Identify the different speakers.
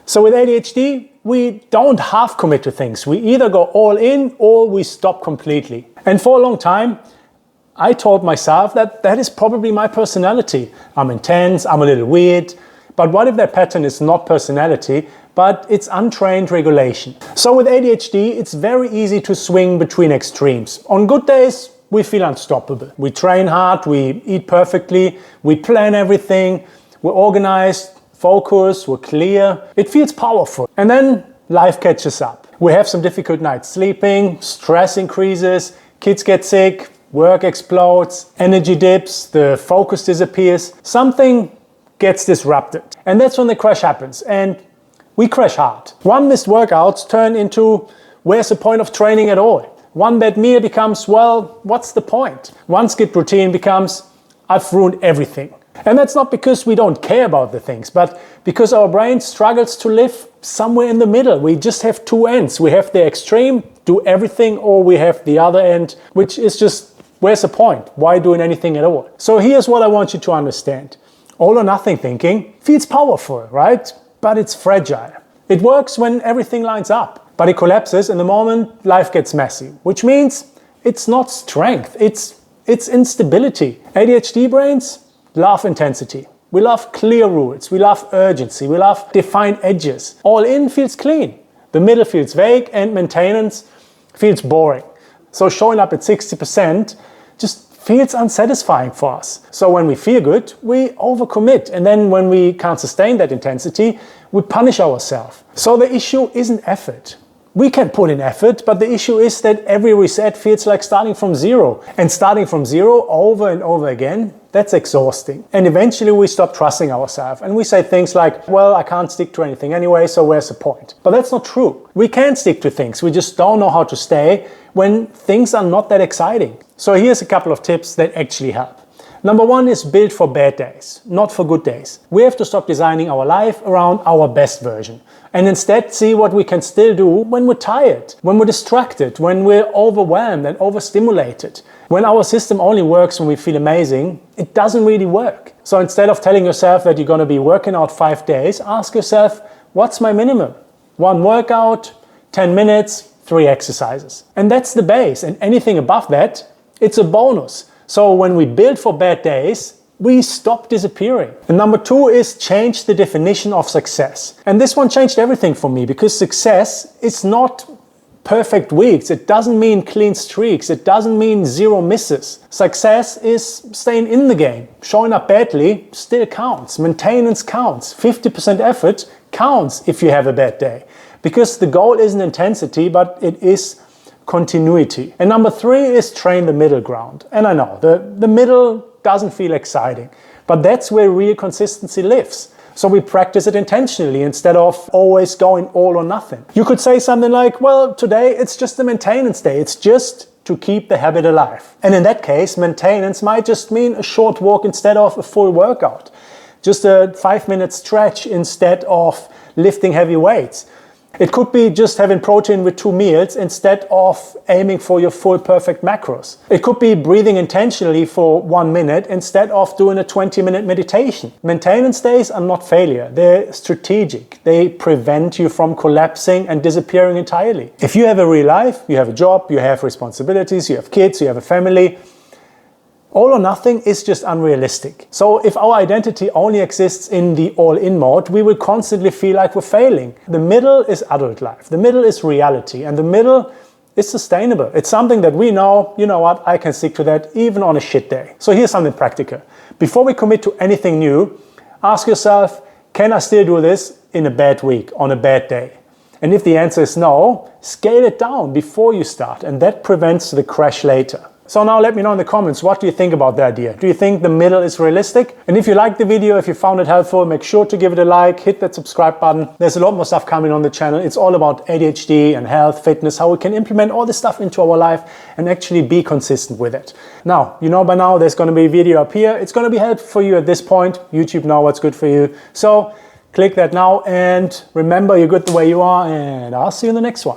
Speaker 1: So with ADHD, we don't half commit to things. We either go all in or we stop completely. And for a long time, I told myself that that is probably my personality. I'm intense, I'm a little weird. But what if that pattern is not personality, but it's untrained regulation? So with ADHD, it's very easy to swing between extremes. On good days, we feel unstoppable. We train hard, we eat perfectly, we plan everything, we're organized, focused, we're clear. It feels powerful. And then life catches up. We have some difficult nights sleeping, stress increases, kids get sick, work explodes, energy dips, the focus disappears. Something gets disrupted. And that's when the crash happens. And we crash hard. One missed workouts turn into, where's the point of training at all? One bad meal becomes, well, what's the point? One skipped routine becomes, I've ruined everything. And that's not because we don't care about the things, but because our brain struggles to live somewhere in the middle. We just have two ends. We have the extreme, do everything, or we have the other end, which is just, where's the point? Why doing anything at all? So here's what I want you to understand. All or nothing thinking feels powerful, right? But it's fragile. It works when everything lines up, but it collapses in the moment life gets messy, which means it's not strength, it's instability. ADHD brains love intensity. We love clear rules. We love urgency. We love defined edges. All in feels clean. The middle feels vague and maintenance feels boring. So showing up at 60% just feels unsatisfying for us. So when we feel good, we overcommit. And then when we can't sustain that intensity, we punish ourselves. So the issue isn't effort. We can put in effort, but the issue is that every reset feels like starting from zero. And starting from zero over and over again, that's exhausting. And eventually we stop trusting ourselves and we say things like, well, I can't stick to anything anyway, so where's the point? But that's not true. We can stick to things. We just don't know how to stay when things are not that exciting. So here's a couple of tips that actually help. Number one is build for bad days, not for good days. We have to stop designing our life around our best version and instead see what we can still do when we're tired, when we're distracted, when we're overwhelmed and overstimulated. When our system only works when we feel amazing, it doesn't really work. So instead of telling yourself that you're going to be working out 5 days, ask yourself, what's my minimum? 1 workout, 10 minutes, 3 exercises. And that's the base. And anything above that, it's a bonus. So when we build for bad days, we stop disappearing. And number 2 is change the definition of success. And this one changed everything for me because success is not perfect weeks. It doesn't mean clean streaks. It doesn't mean 0 misses. Success is staying in the game. Showing up badly still counts. Maintenance counts. 50% effort counts if you have a bad day. Because the goal isn't intensity, but it is continuity. And number 3 is train the middle ground. And I know, the middle doesn't feel exciting, but that's where real consistency lives. So we practice it intentionally instead of always going all or nothing. You could say something like, well, today it's just a maintenance day. It's just to keep the habit alive. And in that case, maintenance might just mean a short walk instead of a full workout. Just a 5-minute stretch instead of lifting heavy weights. It could be just having protein with 2 meals instead of aiming for your full perfect macros. It could be breathing intentionally for 1 minute instead of doing a 20-minute meditation. Maintenance days are not failure. They're strategic. They prevent you from collapsing and disappearing entirely. If you have a real life, you have a job, you have responsibilities, you have kids, you have a family, all or nothing is just unrealistic. So if our identity only exists in the all-in mode, we will constantly feel like we're failing. The middle is adult life. The middle is reality. And the middle is sustainable. It's something that we know, you know what, I can stick to that even on a shit day. So here's something practical. Before we commit to anything new, ask yourself, can I still do this in a bad week, on a bad day? And if the answer is no, scale it down before you start. And that prevents the crash later. So now let me know in the comments, what do you think about the idea? Do you think the middle is realistic? And if you liked the video, if you found it helpful, make sure to give it a like, hit that subscribe button. There's a lot more stuff coming on the channel. It's all about ADHD and health, fitness, how we can implement all this stuff into our life and actually be consistent with it. Now, you know by now there's going to be a video up here. It's going to be helpful for you at this point. YouTube knows what's good for you. So click that now and remember, you're good the way you are, and I'll see you in the next one.